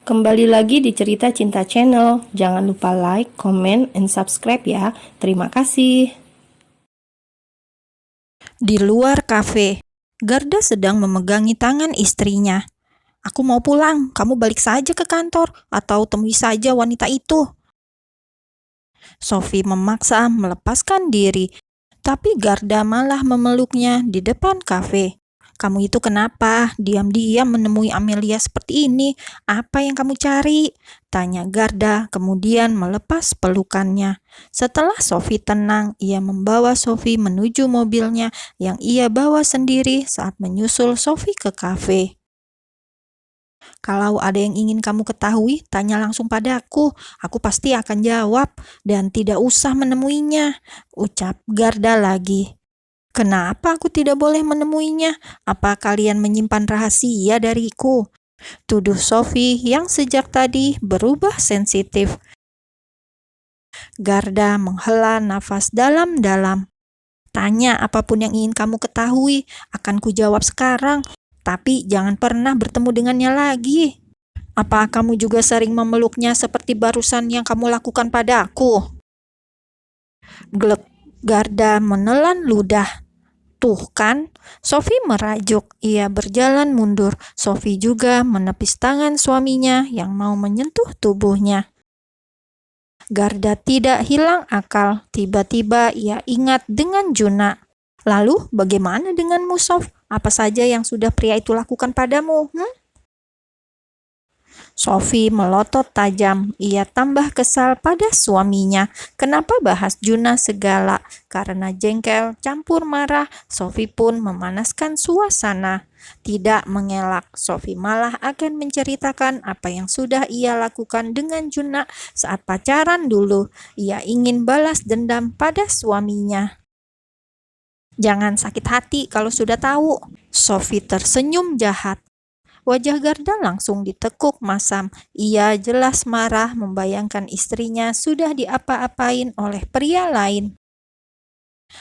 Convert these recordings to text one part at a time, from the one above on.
Kembali lagi di Cerita Cinta Channel. Jangan lupa like, comment, and subscribe ya. Terima kasih. Di luar kafe, Garda sedang memegangi tangan istrinya. "Aku mau pulang, kamu balik saja ke kantor atau temui saja wanita itu." Sophie memaksa melepaskan diri, tapi Garda malah memeluknya di depan kafe. "Kamu itu kenapa diam-diam menemui Amelia seperti ini? Apa yang kamu cari?" tanya Garda, kemudian melepas pelukannya. Setelah Sophie tenang, ia membawa Sophie menuju mobilnya yang ia bawa sendiri saat menyusul Sophie ke kafe. "Kalau ada yang ingin kamu ketahui, tanya langsung padaku. Aku pasti akan jawab dan tidak usah menemuinya," ucap Garda lagi. "Kenapa aku tidak boleh menemuinya? Apa kalian menyimpan rahasia dariku?" tuduh Sophie yang sejak tadi berubah sensitif. Garda menghela nafas dalam-dalam. "Tanya apapun yang ingin kamu ketahui, akan kujawab sekarang, tapi jangan pernah bertemu dengannya lagi." "Apa kamu juga sering memeluknya seperti barusan yang kamu lakukan padaku?" Glek, Garda menelan ludah. "Tuh kan," Sophie merajuk. Ia berjalan mundur. Sophie juga menepis tangan suaminya yang mau menyentuh tubuhnya. Garda tidak hilang akal. Tiba-tiba ia ingat dengan Juna. "Lalu bagaimana denganmu, Sof? Apa saja yang sudah pria itu lakukan padamu?" Sophie melotot tajam. Ia tambah kesal pada suaminya. Kenapa bahas Juna segala? Karena jengkel campur marah, Sophie pun memanaskan suasana. Tidak mengelak, Sophie malah akan menceritakan apa yang sudah ia lakukan dengan Juna saat pacaran dulu. Ia ingin balas dendam pada suaminya. "Jangan sakit hati kalau sudah tahu." Sophie tersenyum jahat. Wajah Garda langsung ditekuk masam. Ia jelas marah membayangkan istrinya sudah diapa-apain oleh pria lain.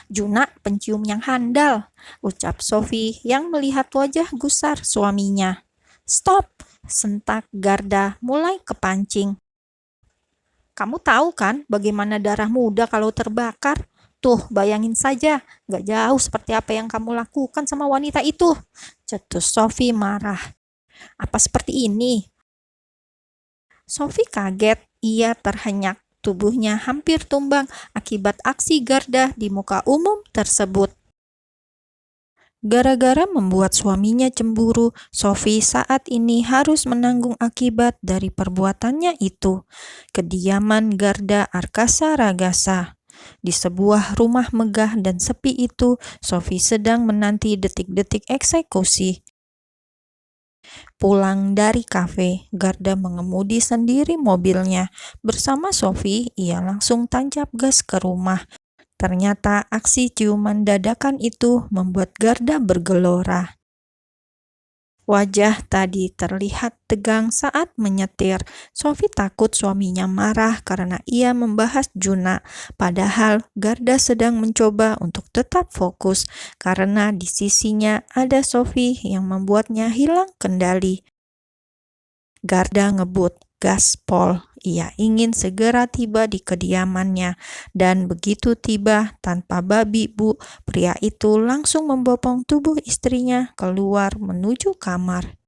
"Juna pencium yang handal," ucap Sophie yang melihat wajah gusar suaminya. "Stop!" sentak Garda mulai kepancing. "Kamu tahu kan bagaimana darah muda kalau terbakar? Tuh, bayangin saja, gak jauh seperti apa yang kamu lakukan sama wanita itu," cetus Sophie marah. "Apa seperti ini?" Sophie kaget, ia terhenyak. Tubuhnya hampir tumbang akibat aksi Garda di muka umum tersebut. Gara-gara membuat suaminya cemburu, Sophie saat ini harus menanggung akibat dari perbuatannya itu. Kediaman Garda Arkasa Ragasa. Di sebuah rumah megah dan sepi itu, Sophie sedang menanti detik-detik eksekusi. Pulang dari kafe, Garda mengemudi sendiri mobilnya. Bersama Sophie, ia langsung tancap gas ke rumah. Ternyata aksi ciuman dadakan itu membuat Garda bergelora. Wajah tadi terlihat tegang saat menyetir. Sophie takut suaminya marah karena ia membahas Juna. Padahal Garda sedang mencoba untuk tetap fokus karena di sisinya ada Sophie yang membuatnya hilang kendali. Garda ngebut gaspol. Ia ingin segera tiba di kediamannya. Dan begitu tiba, tanpa babi bu, pria itu langsung membopong tubuh istrinya keluar menuju kamar.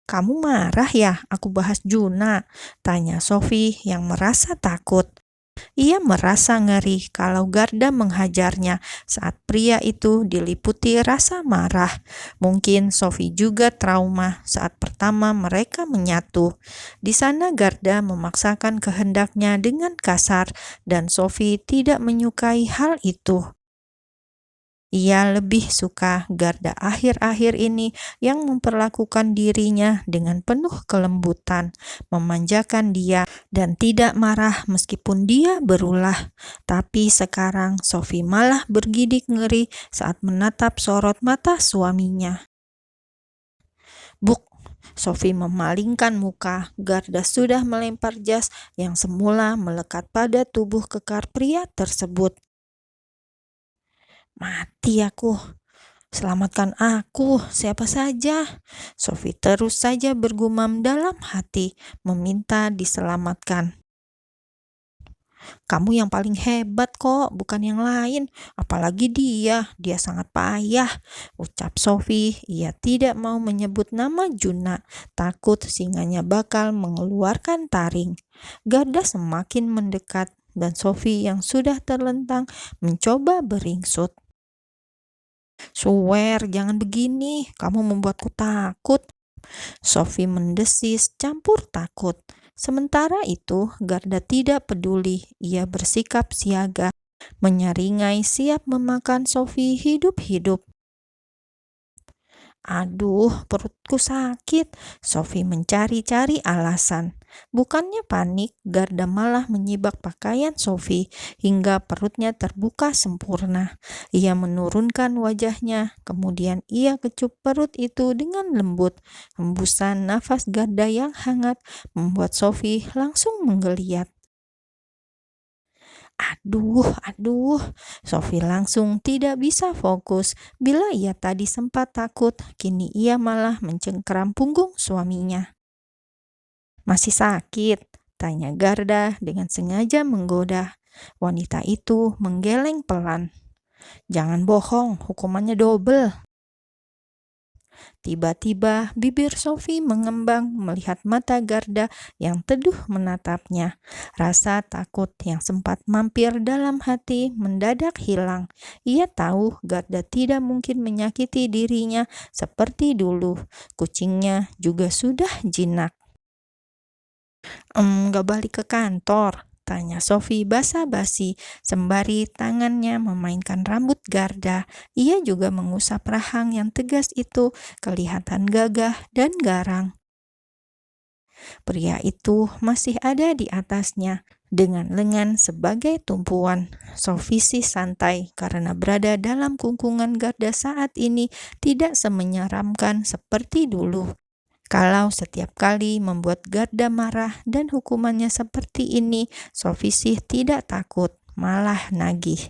"Kamu marah ya aku bahas Juna?" tanya Sophie yang merasa takut. Ia merasa ngeri kalau Garda menghajarnya saat pria itu diliputi rasa marah. Mungkin Sophie juga trauma saat pertama mereka menyatu. Di sana Garda memaksakan kehendaknya dengan kasar dan Sophie tidak menyukai hal itu. Ia lebih suka Garda akhir-akhir ini yang memperlakukan dirinya dengan penuh kelembutan, memanjakan dia, dan tidak marah meskipun dia berulah. Tapi sekarang Sophie malah bergidik ngeri saat menatap sorot mata suaminya. "Buk!" Sophie memalingkan muka. Garda sudah melempar jas yang semula melekat pada tubuh kekar pria tersebut. "Mati aku," Selamatkan aku, siapa saja. Sophie terus saja bergumam dalam hati, meminta diselamatkan. Kamu yang paling hebat kok, bukan yang lain. Apalagi dia sangat payah, ucap Sophie. Ia tidak mau menyebut nama Juna, takut singanya bakal mengeluarkan taring. Garda semakin mendekat dan Sophie yang sudah terlentang mencoba beringsut. Swear, jangan begini, kamu membuatku takut. Sophie mendesis campur takut. Sementara itu, Garda tidak peduli. Ia bersikap siaga, menyeringai siap memakan Sophie hidup-hidup. Aduh, perutku sakit. Sophie mencari-cari alasan. Bukannya panik, Garda malah menyibak pakaian Sophie hingga perutnya terbuka sempurna. Ia menurunkan wajahnya, kemudian ia kecup perut itu dengan lembut. Hembusan nafas Garda yang hangat membuat Sophie langsung menggeliat. Aduh, Sophie langsung tidak bisa fokus. Bila ia tadi sempat takut, kini ia malah mencengkeram punggung suaminya. Masih sakit? Tanya Garda dengan sengaja menggoda. Wanita itu menggeleng pelan. Jangan bohong, hukumannya double. Tiba-tiba bibir Sophie mengembang melihat mata Garda yang teduh menatapnya. Rasa takut yang sempat mampir dalam hati mendadak hilang. Ia tahu Garda tidak mungkin menyakiti dirinya seperti dulu. Kucingnya juga sudah jinak. Gak balik ke kantor? Tanya Sophie basa-basi sembari tangannya memainkan rambut Garda. Ia juga mengusap rahang yang tegas itu, kelihatan gagah dan garang. Pria itu masih ada di atasnya, dengan lengan sebagai tumpuan. Sophie sih santai karena berada dalam kungkungan Garda saat ini tidak semenyeramkan seperti dulu. Kalau setiap kali membuat Garda marah dan hukumannya seperti ini, Sophie sih tidak takut, malah nagih.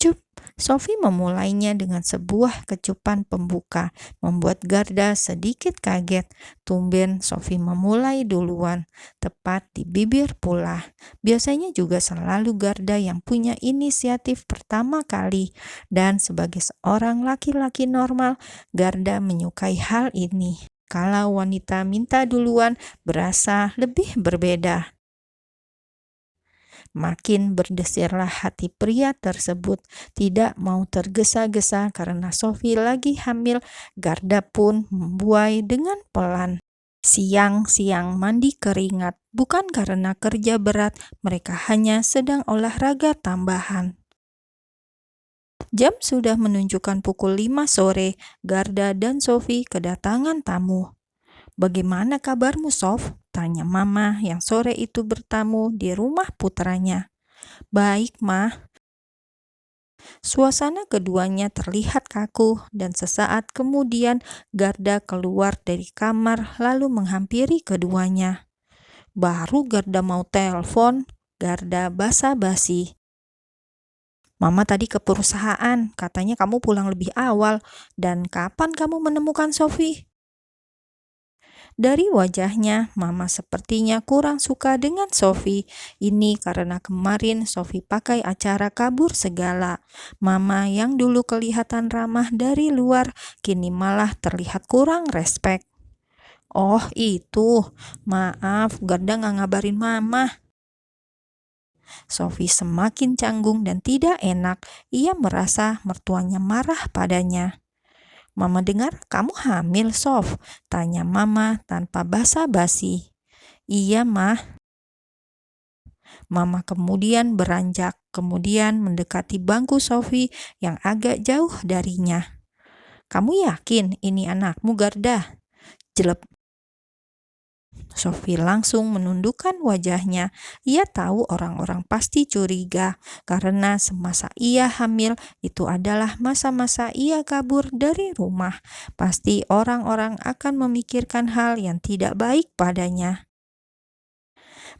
Cup, Sophie memulainya dengan sebuah kecupan pembuka, membuat Garda sedikit kaget. Tumben Sophie memulai duluan, tepat di bibir pula. Biasanya juga selalu Garda yang punya inisiatif pertama kali. Dan sebagai seorang laki-laki normal, Garda menyukai hal ini. Kalau wanita minta duluan, berasa lebih berbeda. Makin berdesirlah hati pria tersebut, tidak mau tergesa-gesa karena Sophie lagi hamil. Garda pun membuai dengan pelan. Siang-siang mandi keringat, bukan karena kerja berat, mereka hanya sedang olahraga tambahan. Jam sudah menunjukkan pukul 5 sore, Garda dan Sophie kedatangan tamu. Bagaimana kabarmu, Sof? Tanya Mama yang sore itu bertamu di rumah putranya. Baik, Ma. Suasana keduanya terlihat kaku dan sesaat kemudian Garda keluar dari kamar lalu menghampiri keduanya. Baru Garda mau telepon, Garda basa-basi. Mama tadi ke perusahaan, katanya kamu pulang lebih awal. Dan kapan kamu menemukan Sophie? Dari wajahnya, Mama sepertinya kurang suka dengan Sophie. Ini karena kemarin Sophie pakai acara kabur segala. Mama yang dulu kelihatan ramah dari luar, kini malah terlihat kurang respek. Oh itu, maaf Garda gak ngabarin Mama. Sophie semakin canggung dan tidak enak. Ia merasa mertuanya marah padanya. Mama dengar kamu hamil, Sof? Tanya Mama tanpa basa-basi. Iya, Mah. Mama kemudian beranjak, kemudian mendekati bangku Sophie yang agak jauh darinya. Kamu yakin ini anakmu, Garda? Jelek. Sophie langsung menundukkan wajahnya. Ia tahu orang-orang pasti curiga karena semasa ia hamil itu adalah masa-masa ia kabur dari rumah. Pasti orang-orang akan memikirkan hal yang tidak baik padanya.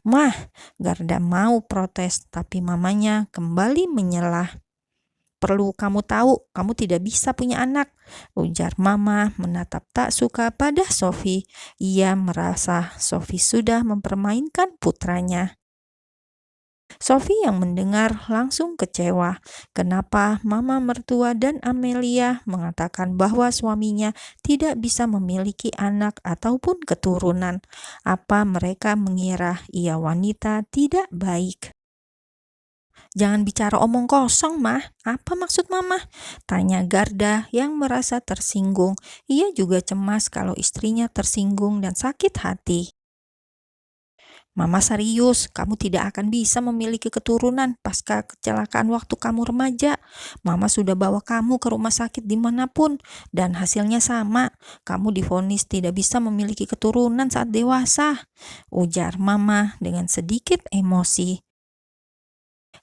Mah, Garda mau protes tapi mamanya kembali menyelah. perlu kamu tahu, kamu tidak bisa punya anak," ujar Mama menatap tak suka pada Sophie. Ia merasa Sophie sudah mempermainkan putranya. Sophie yang mendengar langsung kecewa. Kenapa Mama mertua dan Amelia mengatakan bahwa suaminya tidak bisa memiliki anak ataupun keturunan? Apa mereka mengira ia wanita tidak baik? "Jangan bicara omong kosong, Mah. Apa maksud Mama?" tanya Garda yang merasa tersinggung. Ia juga cemas kalau istrinya tersinggung dan sakit hati. "Mama serius, kamu tidak akan bisa memiliki keturunan pasca kecelakaan waktu kamu remaja. Mama sudah bawa kamu ke rumah sakit dimanapun, dan hasilnya sama. Kamu divonis tidak bisa memiliki keturunan saat dewasa," ujar Mama dengan sedikit emosi.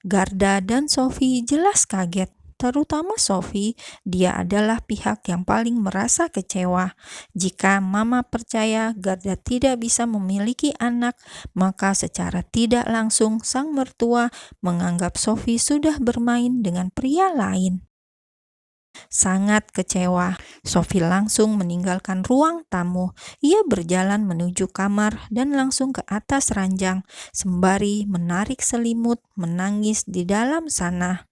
Garda dan Sophie jelas kaget. Terutama Sophie, dia adalah pihak yang paling merasa kecewa. Jika Mama percaya Garda tidak bisa memiliki anak, maka secara tidak langsung sang mertua menganggap Sophie sudah bermain dengan pria lain. Sangat kecewa, Sophie langsung meninggalkan ruang tamu. Ia berjalan menuju kamar dan langsung ke atas ranjang, sembari menarik selimut, menangis di dalam sana.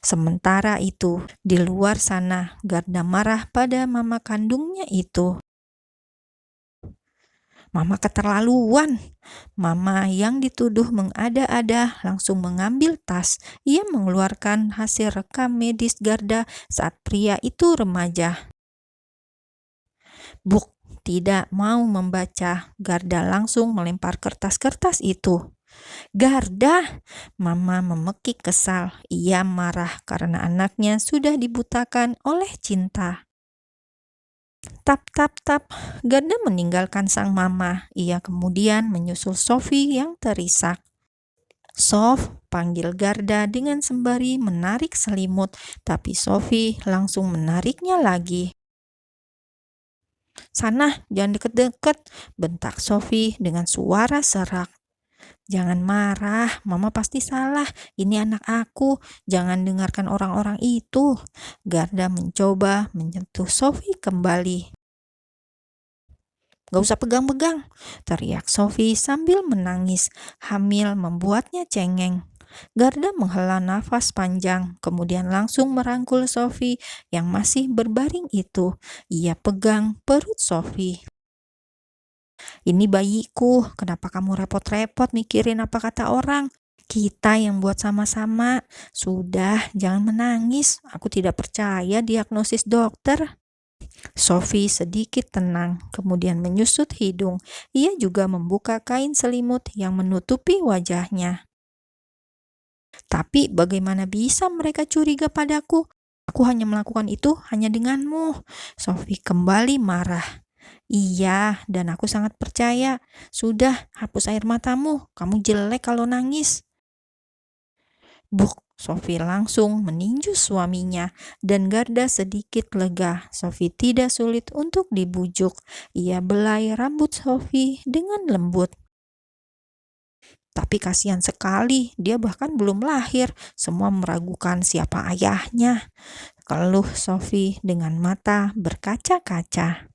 Sementara itu, di luar sana, Garda marah pada mama kandungnya itu. "Mama keterlaluan." Mama yang dituduh mengada-ada langsung mengambil tas. Ia mengeluarkan hasil rekam medis Garda saat pria itu remaja. Buk tidak mau membaca. Garda langsung melempar kertas-kertas itu. "Garda!" Mama memekik kesal. Ia marah karena anaknya sudah dibutakan oleh cinta. Tap, tap, tap. Garda meninggalkan sang mama. Ia kemudian menyusul Sophie yang terisak. "Sof," panggil Garda dengan sembari menarik selimut, tapi Sophie langsung menariknya lagi. "Sana, jangan deket-deket," bentak Sophie dengan suara serak. "Jangan marah, Mama pasti salah. Ini anak aku, jangan dengarkan orang-orang itu." Garda mencoba menyentuh Sophie kembali. "Gak usah pegang-pegang," teriak Sophie sambil menangis. Hamil membuatnya cengeng. Garda menghela nafas panjang, kemudian langsung merangkul Sophie yang masih berbaring itu. Ia pegang perut Sophie. "Ini bayiku, kenapa kamu repot-repot mikirin apa kata orang? Kita yang buat sama-sama. Sudah, jangan menangis. Aku tidak percaya diagnosis dokter." Sophie sedikit tenang, kemudian menyusut hidung. Ia juga membuka kain selimut yang menutupi wajahnya. "Tapi bagaimana bisa mereka curiga padaku? Aku hanya melakukan itu hanya denganmu." Sophie kembali marah. "Iya, dan aku sangat percaya. Sudah, hapus air matamu. Kamu jelek kalau nangis." Buk, Sophie langsung meninju suaminya dan Garda sedikit lega. Sophie tidak sulit untuk dibujuk. Ia belai rambut Sophie dengan lembut. "Tapi kasihan sekali, dia bahkan belum lahir. Semua meragukan siapa ayahnya," keluh Sophie dengan mata berkaca-kaca.